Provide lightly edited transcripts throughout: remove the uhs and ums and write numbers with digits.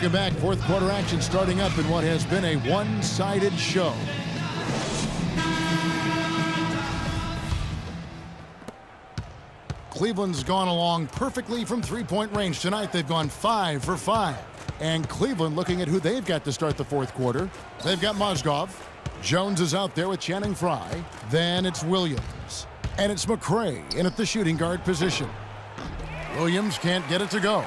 Welcome back. Fourth quarter action starting up in what has been a one-sided show. Cleveland's gone along perfectly from three-point range tonight. They've gone 5 for 5. And Cleveland looking at who they've got to start the fourth quarter. They've got Mozgov. Jones is out there with Channing Frye. Then it's Williams. And it's McRae in at the shooting guard position. Williams can't get it to go.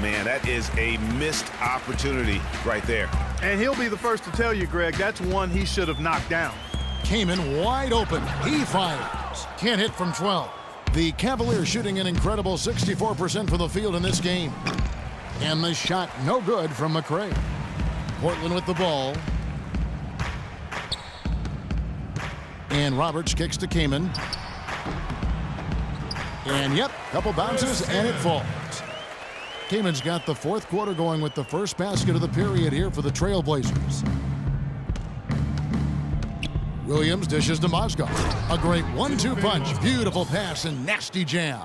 Man, that is a missed opportunity right there. And he'll be the first to tell you, Greg, that's one he should have knocked down. Kaman wide open. He fires. Can't hit from 12. The Cavaliers shooting an incredible 64% from the field in this game. And the shot no good from McRae. Portland with the ball. And Roberts kicks to Kaman. And yep, couple bounces and it falls. Kaman's got the fourth quarter going with the first basket of the period here for the Trailblazers. Williams dishes to Mozgov. A great 1-2 punch. Beautiful pass and nasty jam.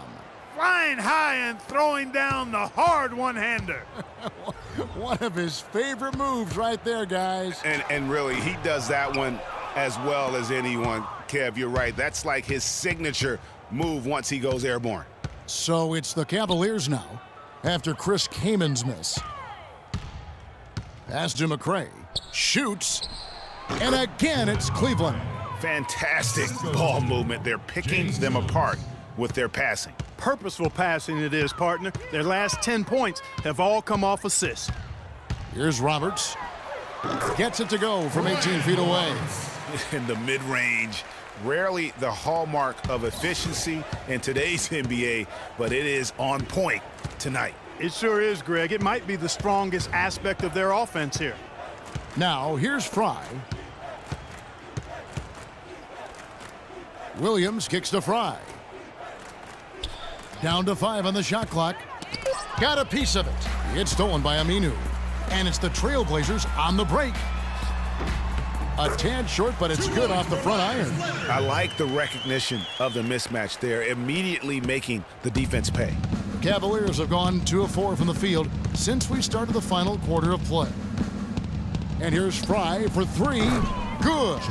Flying high and throwing down the hard one-hander. One of his favorite moves right there, guys. And really, he does that one as well as anyone. Kev, you're right. That's like his signature move once he goes airborne. So it's the Cavaliers now after Chris Kaman's miss. Pass to McRae. Shoots. And again, it's Cleveland. Fantastic ball movement. They're picking them apart with their passing. Purposeful passing it is, partner. Their last 10 points have all come off assists. Here's Roberts. Gets it to go from 18 feet away. In the mid-range, rarely the hallmark of efficiency in today's NBA, but it is on point tonight. It sure is, Greg. It might be the strongest aspect of their offense here. Now, here's Frye. Williams kicks to Frye. Down to 5 on the shot clock. Got a piece of it. It's stolen by Aminu. And it's the Trailblazers on the break. A tad short, but it's good off the front iron. I like the recognition of the mismatch there, immediately making the defense pay. Cavaliers have gone 2 of 4 from the field since we started the final quarter of play. And here's Frye for 3. Good.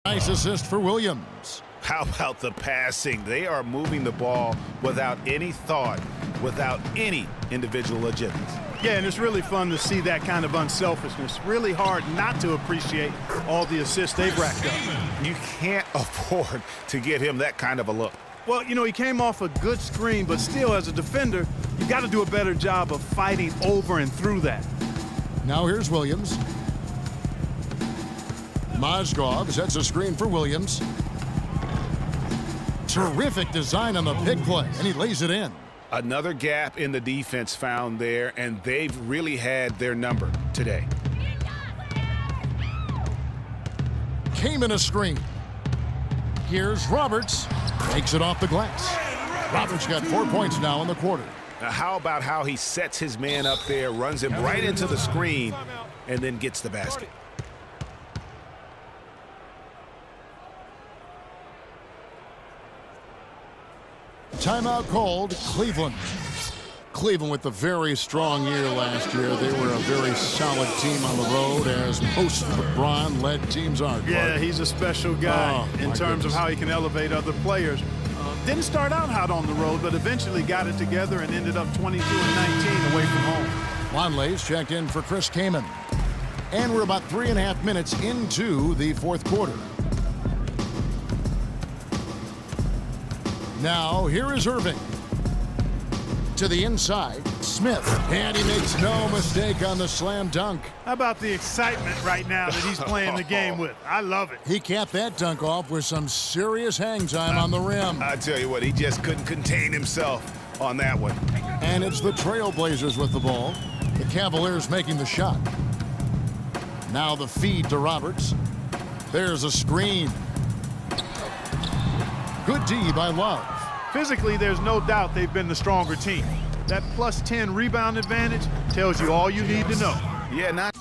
Nice assist for Williams. How about the passing? They are moving the ball without any thought, without any individual agility. Yeah, and it's really fun to see that kind of unselfishness. Really hard not to appreciate all the assists they've racked up. You can't afford to give him that kind of a look. Well, you know, he came off a good screen, but still, as a defender, you got to do a better job of fighting over and through that. Now here's Williams. Mozgov sets a screen for Williams. Terrific design on the pick play, and he lays it in. Another gap in the defense found there, and they've really had their number today. Kaman a screen. Here's Roberts. Takes it off the glass. Roberts got 4 points now in the quarter. Now, how about how he sets his man up there, runs him right into the screen, and then gets the basket. Timeout called. Cleveland. Cleveland with a very strong year last year. They were a very solid team on the road, as most LeBron-led teams are. Yeah, he's a special guy in terms of how he can elevate other players. Didn't start out hot on the road, but eventually got it together and ended up 22-19 away from home. Lonley's checked in for Chris Kaman. And we're about 3.5 minutes into the fourth quarter. Now, here is Irving. To the inside, Smith. And he makes no mistake on the slam dunk. How about the excitement right now that he's playing the game with? I love it. He capped that dunk off with some serious hang time on the rim. I tell you what, he just couldn't contain himself on that one. And it's the Trailblazers with the ball. The Cavaliers making the shot. Now the feed to Roberts. There's a screen. Good D by Love. Physically, there's no doubt they've been the stronger team. That plus 10 rebound advantage tells you all you need to know. Yeah, not.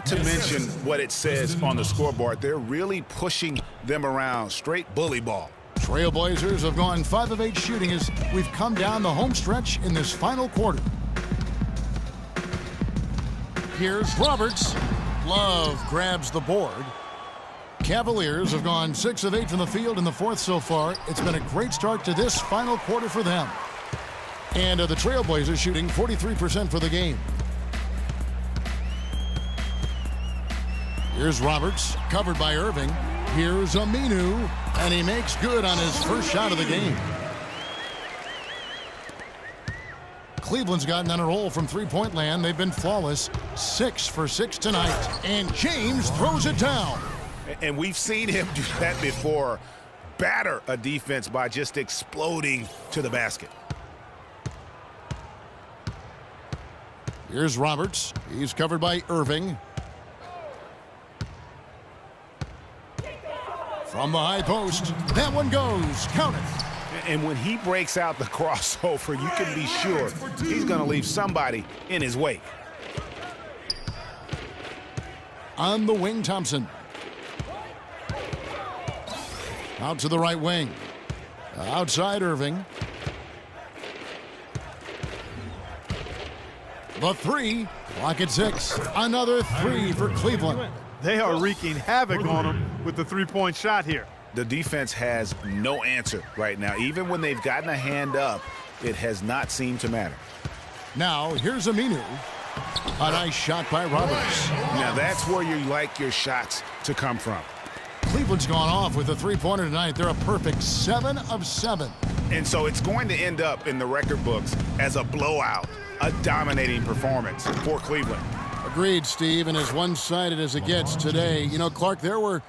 To mention what it says on the scoreboard, they're really pushing them around. Straight bully ball. Trailblazers have gone 5 of 8 shooting as we've come down the home stretch in this final quarter. Here's Roberts. Love grabs the board. Cavaliers have gone 6 of 8 from the field in the fourth so far. It's been a great start to this final quarter for them. And the Trailblazers shooting 43% for the game. Here's Roberts, covered by Irving. Here's Aminu, and he makes good on his first shot of the game. Cleveland's gotten on a roll from three-point land. They've been flawless, 6 for 6 tonight. And James throws it down. And we've seen him do that before. Batter a defense by just exploding to the basket. Here's Roberts. He's covered by Irving. From the high post, that one goes. Count it. And when he breaks out the crossover, you can be sure he's going to leave somebody in his wake. On the wing, Thompson. Out to the right wing. Outside Irving. The three. Clock at 6. Another 3 for Cleveland. They are wreaking havoc on them with the three-point shot here. The defense has no answer right now. Even when they've gotten a hand up, it has not seemed to matter. Now, here's Aminu. A nice shot by Roberts. Now, that's where you like your shots to come from. Cleveland's gone off with a three-pointer tonight. They're a perfect 7 of 7. And so it's going to end up in the record books as a blowout, a dominating performance for Cleveland. Agreed, Steve, and as one-sided as it gets today. You know, Clark, there were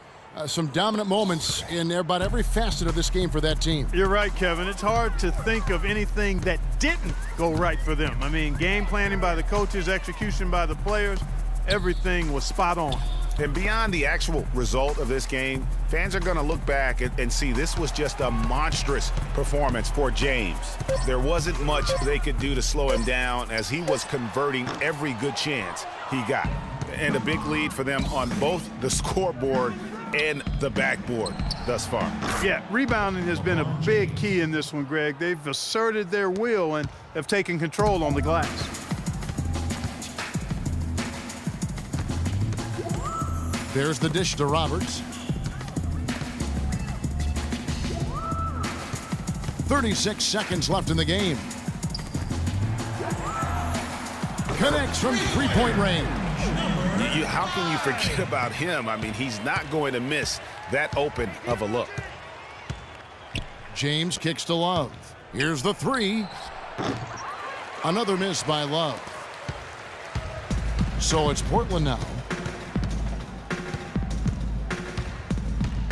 some dominant moments in about every facet of this game for that team. You're right, Kevin. It's hard to think of anything that didn't go right for them. I mean, game planning by the coaches, execution by the players, everything was spot on. And beyond the actual result of this game, fans are going to look back and see this was just a monstrous performance for James. There wasn't much they could do to slow him down as he was converting every good chance he got. And a big lead for them on both the scoreboard and the backboard thus far. Yeah, rebounding has been a big key in this one, Greg. They've asserted their will and have taken control on the glass. There's the dish to Roberts. 36 seconds left in the game. Connects from three-point range. How can you forget about him? I mean, he's not going to miss that open of a look. James kicks to Love. Here's the 3. Another miss by Love. So it's Portland now.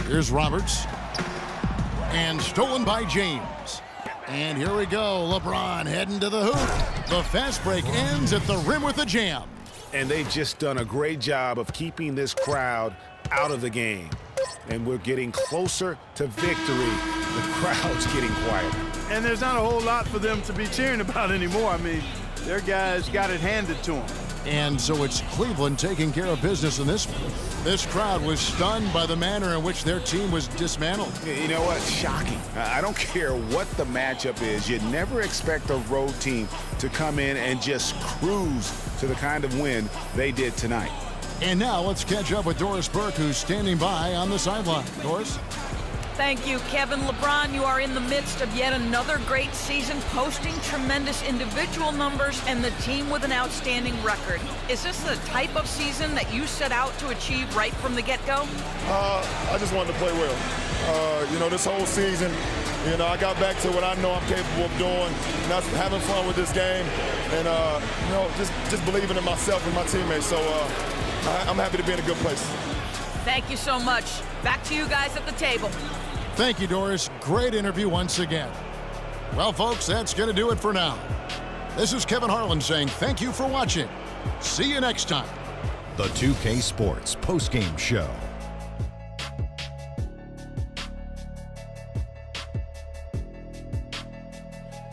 Here's Roberts. And stolen by James. And here we go. LeBron heading to the hoop. The fast break ends at the rim with a jam. And they've just done a great job of keeping this crowd out of the game. And we're getting closer to victory. The crowd's getting quieter. And there's not a whole lot for them to be cheering about anymore. I mean, their guys got it handed to them. And so it's Cleveland taking care of business in this one. This crowd was stunned by the manner in which their team was dismantled. You know what? Shocking. I don't care what the matchup is. You never expect a road team to come in and just cruise to the kind of win they did tonight. And now let's catch up with Doris Burke, who's standing by on the sideline. Doris? Thank you, Kevin. LeBron, you are in the midst of yet another great season, posting tremendous individual numbers and the team with an outstanding record. Is this the type of season that you set out to achieve right from the get-go? I just wanted to play well. You know, this whole season, You know, I got back to what I know I'm capable of doing, and that's having fun with this game, and you know, just believing in myself and my teammates. So I'm happy to be in a good place. Thank you so much. Back to you guys at the table. Thank you, Doris. Great interview once again. Well, folks, that's going to do it for now. This is Kevin Harlan saying thank you for watching. See you next time. The 2K Sports postgame show.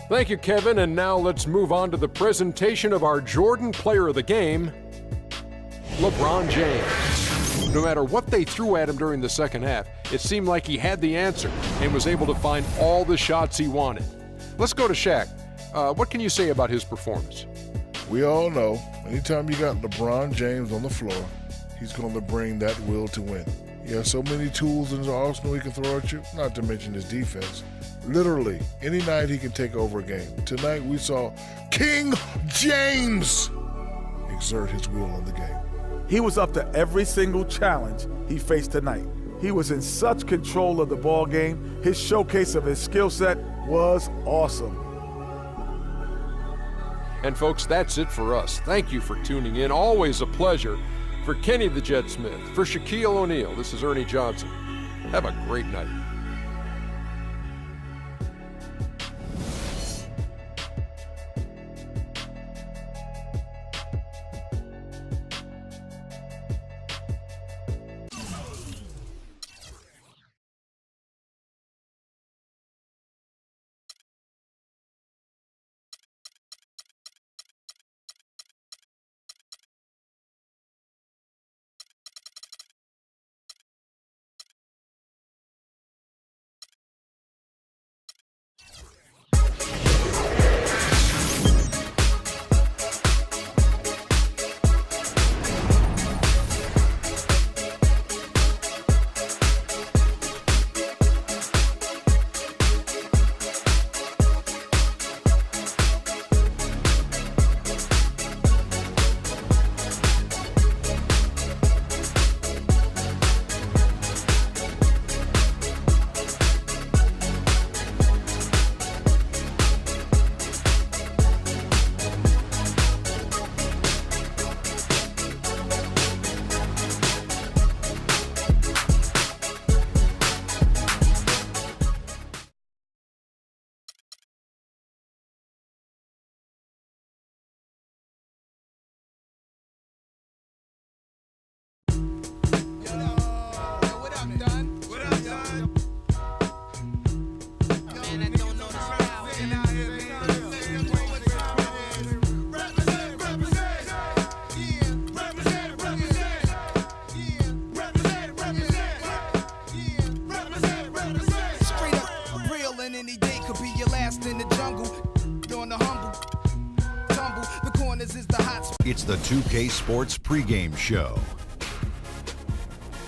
Thank you, Kevin, and now let's move on to the presentation of our Jordan Player of the Game, LeBron James. No matter what they threw at him during the second half, it seemed like he had the answer and was able to find all the shots he wanted. Let's go to Shaq. What can you say about his performance? We all know, anytime you got LeBron James on the floor, he's going to bring that will to win. He has so many tools in his arsenal he can throw at you, not to mention his defense. Literally, any night he can take over a game. Tonight we saw King James exert his will on the game. He was up to every single challenge he faced tonight. He was in such control of the ball game. His showcase of his skill set was awesome. And folks, that's it for us. Thank you for tuning in. Always a pleasure. For Kenny the Jet Smith, for Shaquille O'Neal, this is Ernie Johnson. Have a great night. It's the 2K Sports pregame show.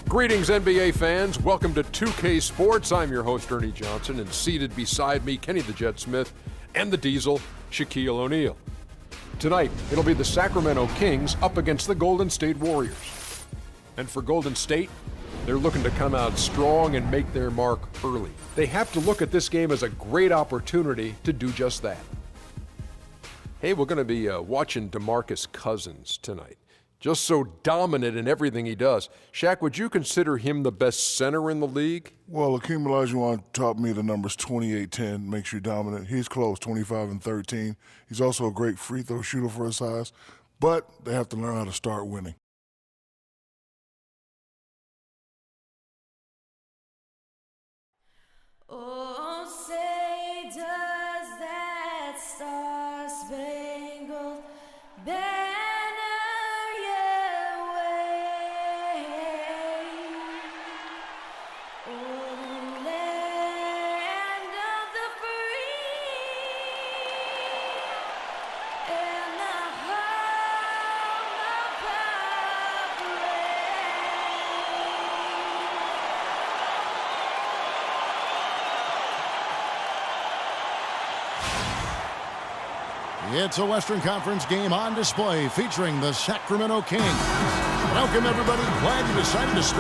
Greetings, NBA fans. Welcome to 2K Sports. I'm your host, Ernie Johnson, and seated beside me, Kenny the Jet Smith, and the Diesel, Shaquille O'Neal. Tonight, it'll be the Sacramento Kings up against the Golden State Warriors. And for Golden State, they're looking to come out strong and make their mark early. They have to look at this game as a great opportunity to do just that. Hey, we're going to be watching DeMarcus Cousins tonight. Just so dominant in everything he does. Shaq, would you consider him the best center in the league? Well, Akeem Olajuwon taught me the numbers 28-10 makes you dominant. He's close, 25 and 13. He's also a great free throw shooter for his size, but they have to learn how to start winning. Oh, say does that star-spangled banner yet wave? Oh, land of the free and the home of It's a Western Conference game on display featuring the Sacramento Kings. Welcome, everybody. Glad you decided to spend